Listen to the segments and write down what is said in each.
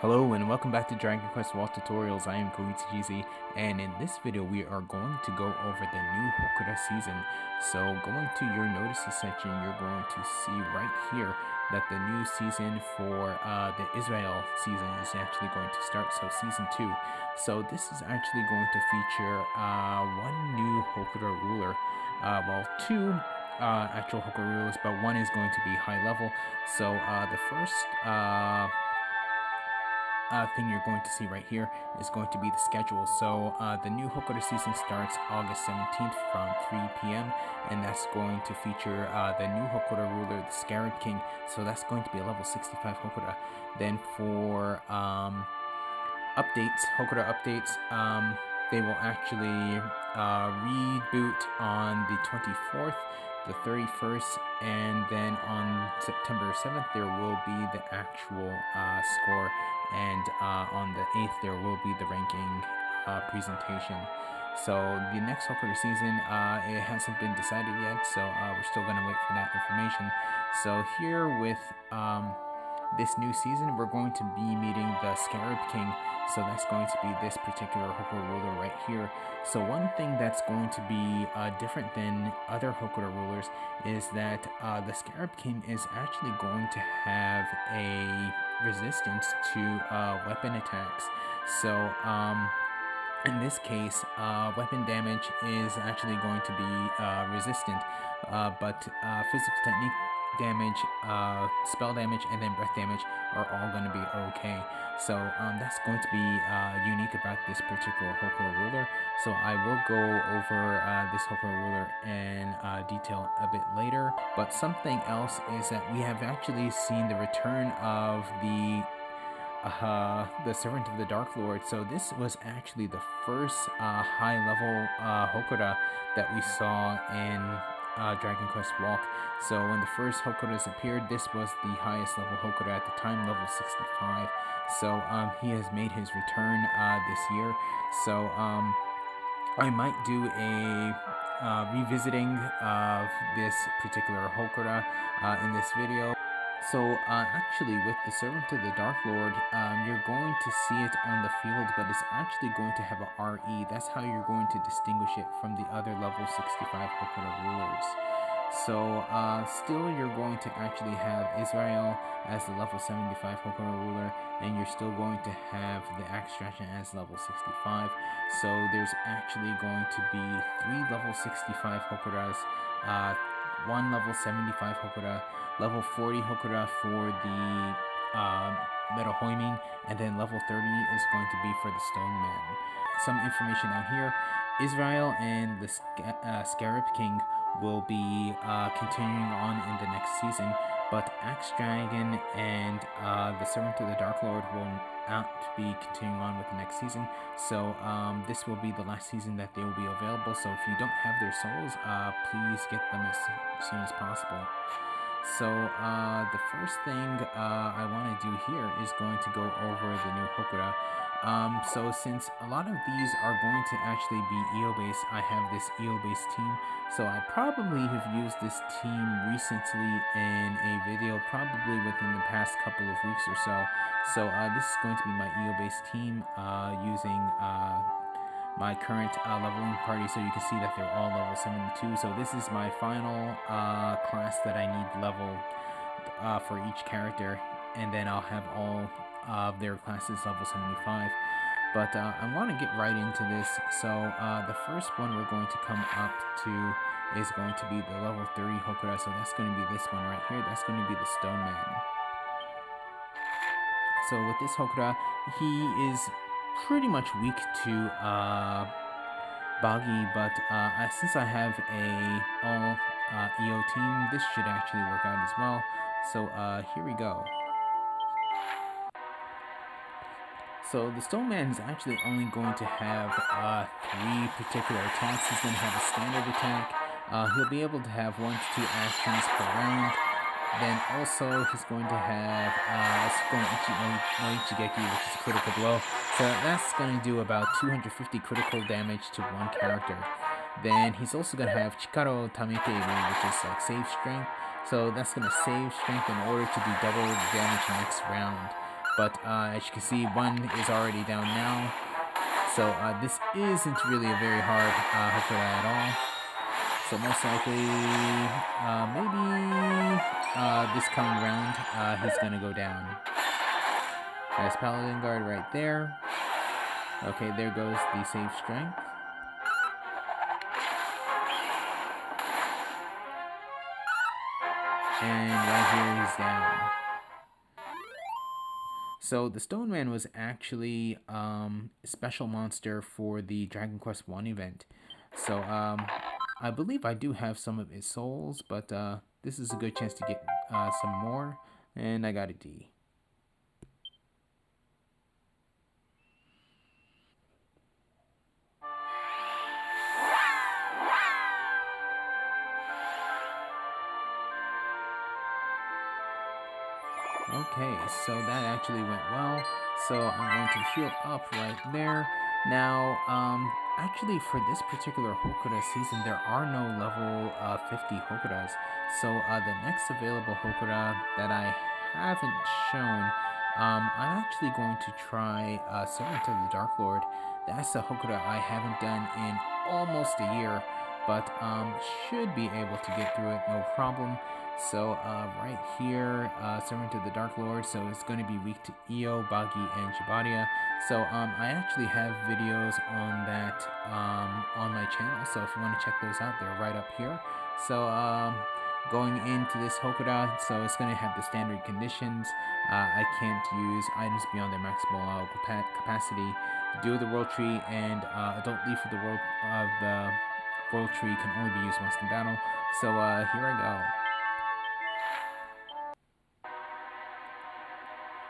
Hello and welcome back to Dragon Quest Wall Tutorials. I am Koichi, and in this video we are going to go over the new Hokora season. So going to your notices section, you're going to see right here that the new season for the Israel season is actually going to start, so season 2. So this is actually going to feature one new Hokora ruler, two actual Hokora rulers, but one is going to be high level. So the first thing you're going to see right here is going to be the schedule. So the new Hokora season starts August 17th from 3 p.m. and that's going to feature the new Hokora ruler, the Scarab King. So that's going to be a level 65 Hokora. Then for updates, Hokora updates, they will actually reboot on the 24th, the 31st, and then on September 7th there will be the actual score, and on the 8th there will be the ranking presentation. So the next Hokora season, it hasn't been decided yet, so we're still going to wait for that information. So here with this new season, we're going to be meeting the Scarab King. So that's going to be this particular Hokora ruler right here. So one thing that's going to be different than other Hokora rulers is that the Scarab King is actually going to have a resistance to weapon attacks. So in this case, weapon damage is actually going to be resistant, but physical technique damage, spell damage, and then breath damage are all going to be okay. So that's going to be unique about this particular Hokora ruler. So I will go over this Hokora ruler in detail a bit later. But something else is that we have actually seen the return of the Servant of the Dark Lord. So this was actually the first high level Hokora that we saw in Dragon Quest Walk. So when the first Hokoras appeared, this was the highest level Hokora at the time, level 65. So he has made his return this year. So I might do a revisiting of this particular Hokora in this video. So actually with the Servant of the Dark Lord, you're going to see it on the field, but it's actually going to have a RE. That's how you're going to distinguish it from the other level 65 Hokora rulers. So still you're going to actually have Israel as the level 75 Hokora ruler, and you're still going to have the Axe Dragon as level 65. So there's actually going to be 3 level 65 Hokoras, 1 level 75 Hokora, level 40 Hokora for the Metal Hoiming, and then level 30 is going to be for the Stoneman. Some information out here: Israel and the Scarab King will be continuing on in the next season, but Axe Dragon and the Servant of the Dark Lord will not be continuing on with the next season. So this will be the last season that they will be available. So if you don't have their souls, please get them as soon as possible. So the first thing I want to do here is going to go over the new Hokora. So since a lot of these are going to actually be EO based, I have this EO based team. So I probably have used this team recently in a video, probably within the past couple of weeks or so. So this is going to be my EO based team using my current leveling party. So you can see that they're all level 72. So this is my final class that I need leveled for each character, and then I'll have all of their classes level 75. But I want to get right into this. So the first one we're going to come up to is going to be the level 30 Hokora. So that's going to be this one right here. That's going to be the Stoneman. So with this Hokora, he is pretty much weak to Boggy, but since I have a all EO team, this should actually work out as well. So here we go. So the Stoneman is actually only going to have 3 particular attacks. He's going to have a standard attack. He'll be able to have 1 to 2 actions per round. Then also he's going to have Noichigeki, which is a critical blow. So that's going to do about 250 critical damage to 1 character. Then he's also going to have Chikaro Tameteru, which is like save strength. So that's going to save strength in order to do double damage next round. But as you can see, one is already down now. So this isn't really a very hard Hokora at all. So most likely, maybe this coming round, he's gonna go down. Nice Paladin Guard right there. Okay, there goes the save strength. And right here he's down. So the Stoneman was actually a special monster for the Dragon Quest I event. So I believe I do have some of his souls, but this is a good chance to get some more. And I got a D. Okay, so that actually went well. So I'm going to heal up right there. Now, actually for this particular Hokora season, there are no level 50 Hokoras. So the next available Hokora that I haven't shown, I'm actually going to try Servant of the Dark Lord. That's a Hokora I haven't done in almost a year, but should be able to get through it no problem. So right here, Servant of the Dark Lord, so it's going to be weak to Io, Bagi, and Jibadia. So I actually have videos on that on my channel, so if you want to check those out, they're right up here. So going into this Hokora, so it's going to have the standard conditions. I can't use items beyond their maximal allowable capacity. Duel the World Tree and Adult Leaf of the World Tree can only be used once in battle. So here I go.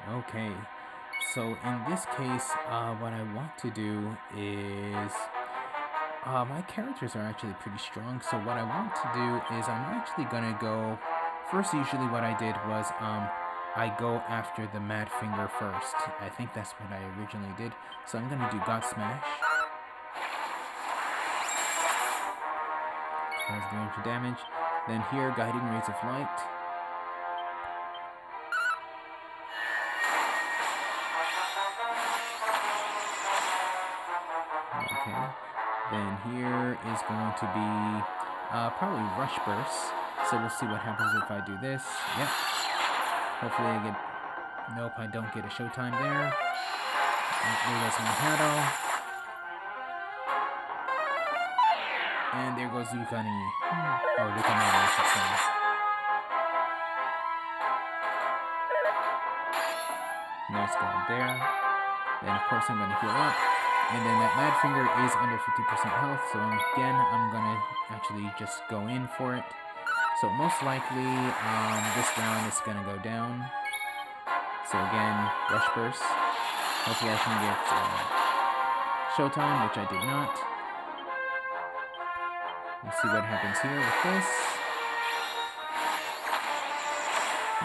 Okay, so in this case, what I want to do is, my characters are actually pretty strong, so what I want to do is I'm actually gonna go, first usually what I did was, I go after the Mad Finger first. I think that's what I originally did, so I'm gonna do God Smash. That's doing for damage. Then here, Guiding Rays of Light. Okay, then here is going to be probably Rush Burst. So we'll see what happens if I do this. Yep. Hopefully I get... Nope, I don't get a showtime there. There goes my Shadow. And there goes Rukani. Or Rukani, I should say. Nice guard there. Then of course I'm going to heal up. And then that Mad Finger is under 50% health, so again, I'm going to actually just go in for it. So most likely, this round is going to go down. So again, Rush Burst. Hopefully I can get Showtime, which I did not. Let's see what happens here with this.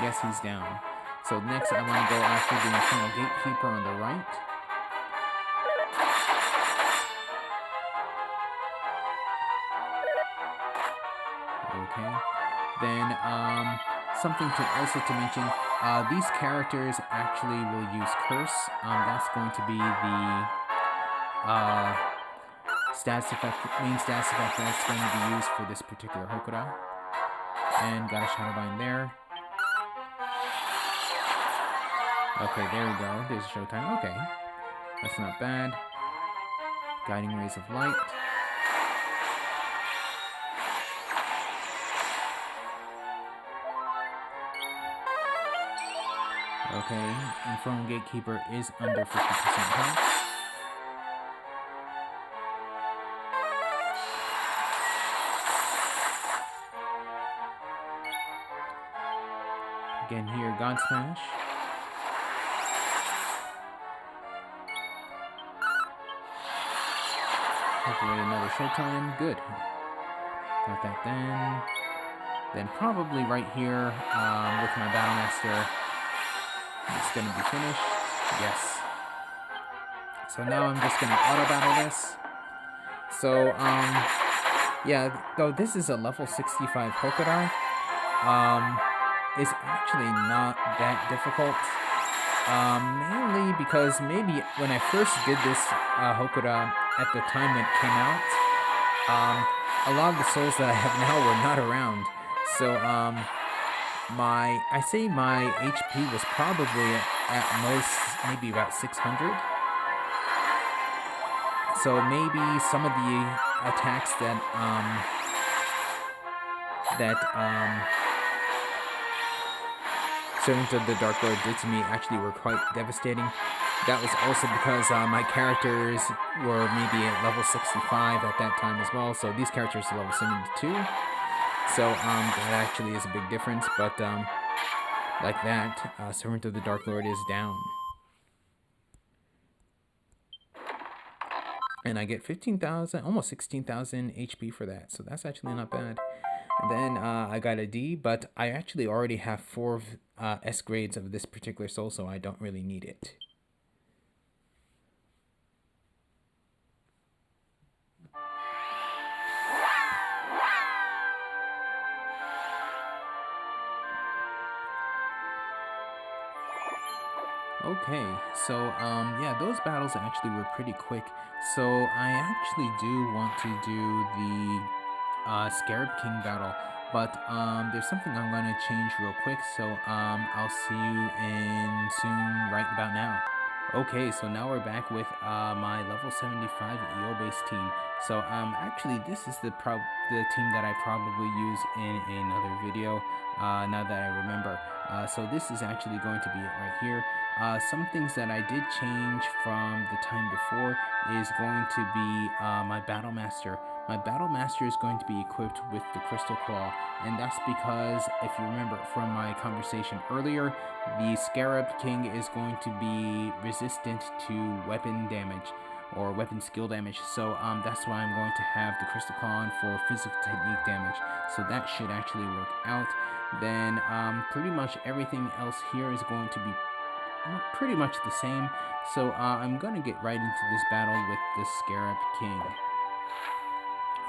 Yes, he's down. So next I want to go after the Infernal Gatekeeper on the right. Okay, then something to also to mention, these characters actually will use Curse. That's going to be the main stats effect that's going to be used for this particular Hokora. And got a Shadowbind there. Okay, there we go. There's a Showtime. Okay, that's not bad. Guiding Rays of Light. Okay, Infernal Gatekeeper is under 50% health. Again here, God Smash. Hopefully another Showtime. Good. Got that then. Then probably right here with my Battlemaster. It's going to be finished. Yes. So now I'm just going to auto-battle this. So, yeah, though this is a level 65 Hokora, it's actually not that difficult. Mainly because maybe when I first did this Hokora at the time it came out, a lot of the souls that I have now were not around. So my HP was probably at most maybe about 600. So maybe some of the attacks that Servant of the Dark Lord did to me actually were quite devastating. That was also because my characters were maybe at level 65 at that time as well, so these characters are level 72. So that actually is a big difference, but like that, Servant of the Dark Lord is down. And I get 15,000, almost 16,000 HP for that, so that's actually not bad. And then I got a D, but I actually already have 4 S grades of this particular soul, so I don't really need it. Okay, so yeah, those battles actually were pretty quick. So I actually do want to do the Scarab King battle, but there's something I'm gonna change real quick. So I'll see you in soon, right about now. Okay, so now we're back with my level 75 EO base team. So actually this is the team that I probably use in another video. Now that I remember. So this is actually going to be it right here. Some things that I did change from the time before is going to be my Battle Master. My Battle Master is going to be equipped with the Crystal Claw, and that's because, if you remember from my conversation earlier, the Scarab King is going to be resistant to weapon damage or weapon skill damage, so that's why I'm going to have the Crystal Claw on for physical technique damage, so that should actually work out. Then pretty much everything else here is going to be pretty much the same, so I'm going to get right into this battle with the Scarab King.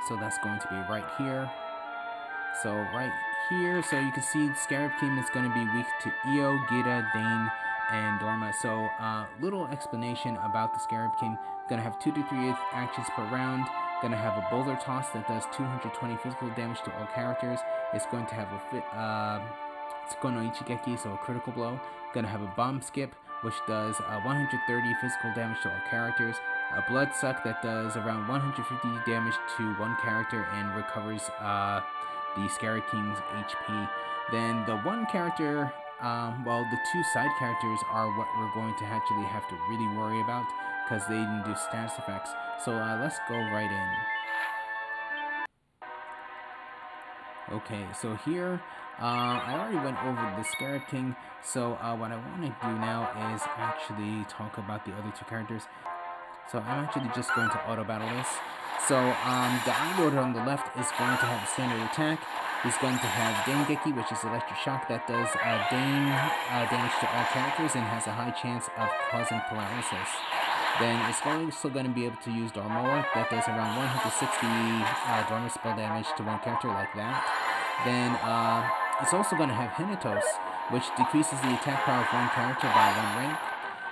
So that's going to be right here. So right here, so you can see the Scarab King is going to be weak to Io, Gita, Dane, and Dorma. So little explanation about the Scarab King. Gonna have 2 to 3 actions per round. Gonna have a boulder toss that does 220 physical damage to all characters. It's going to have a Tsuko no Ichigeki, so a critical blow. Gonna have a bomb skip, which does 130 physical damage to all characters. A blood suck that does around 150 damage to one character and recovers the Scarab King's HP. Then the one character, well, the 2 side characters are what we're going to actually have to really worry about because they didn't do status effects. So let's go right in. Okay, so here, I already went over the Scarab King, so what I want to do now is actually talk about the other 2 characters. So I'm actually just going to auto battle this. So the Lord on the left is going to have a standard attack. He's going to have Dengeki, which is electric shock that does Dane damage to all characters and has a high chance of causing paralysis. Then it's also going to be able to use Dormoa that does around 160 Dorma spell damage to one character like that. Then it's also going to have Hinatos, which decreases the attack power of one character by 1 rank.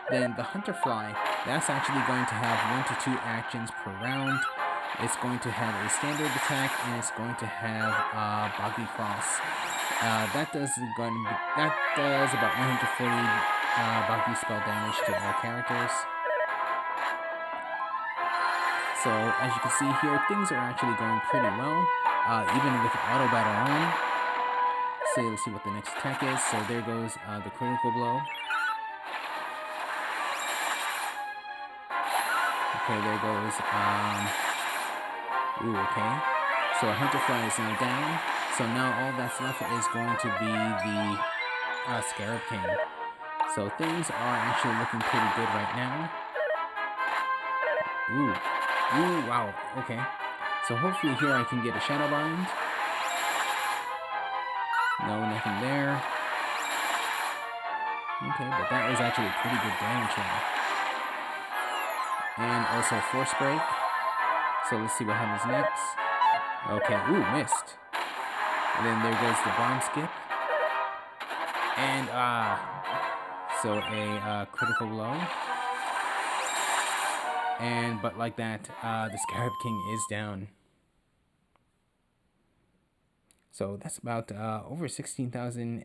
Then the Hunter Fly, that's actually going to have 1 to 2 actions per round. It's going to have a standard attack and it's going to have Boggy Cross. That does about 140 Boggy spell damage to all characters. So as you can see here, things are actually going pretty well, even with auto battle on. So let's see what the next attack is. So there goes the critical blow. Okay, there goes, okay. So Hunterfly is now down. So now all that's left is going to be the Scarab King. So things are actually looking pretty good right now. Ooh, wow, okay. So hopefully here I can get a Shadow Bind. No, nothing there. Okay, but that was actually pretty good damage now. And also Force Break. So let's see what happens next. Okay, missed. And then there goes the Bomb Skip. And, So a critical blow. But like that, the Scarab King is down. So that's about over 16,000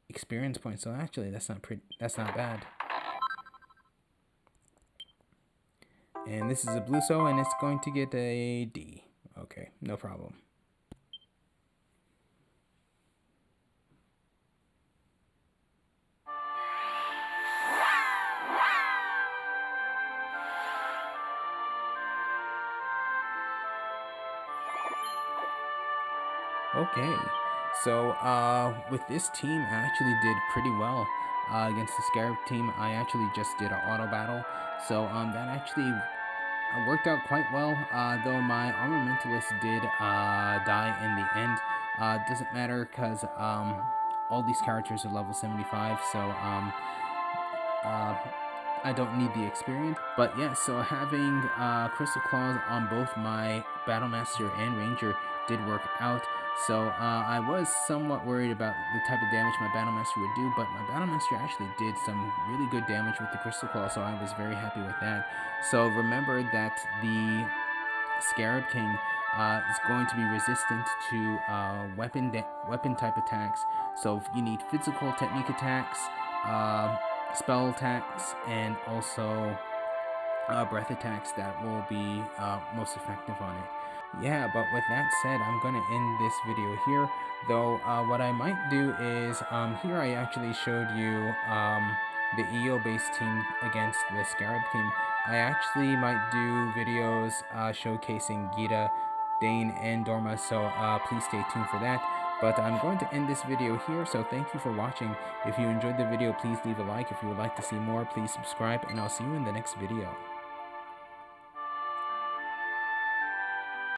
experience points. So actually, that's not bad. And this is a blue soul, and it's going to get a D. Okay, no problem. Okay, so with this team, I actually did pretty well against the Scarab team. I actually just did an auto battle, so that actually worked out quite well. Though my Armamentalist did die in the end. Doesn't matter because all these characters are level 75, so I don't need the experience. But yeah, so having Crystal Claws on both my Battlemaster and Ranger did work out. So I was somewhat worried about the type of damage my Battlemaster would do, but my Battlemaster actually did some really good damage with the Crystal Claw, so I was very happy with that. So remember that the Scarab King is going to be resistant to weapon type attacks. So if you need physical technique attacks, spell attacks, and also breath attacks, that will be most effective on it. Yeah, but with that said, I'm gonna end this video here. Though what I might do is here I actually showed you the EO based team against the Scarab King. I actually might do videos showcasing Gita, Dane, and Dorma, so please stay tuned for that. But I'm going to end this video here, so thank you for watching. If you enjoyed the video, please leave a like. If you would like to see more, please subscribe, and I'll see you in the next video.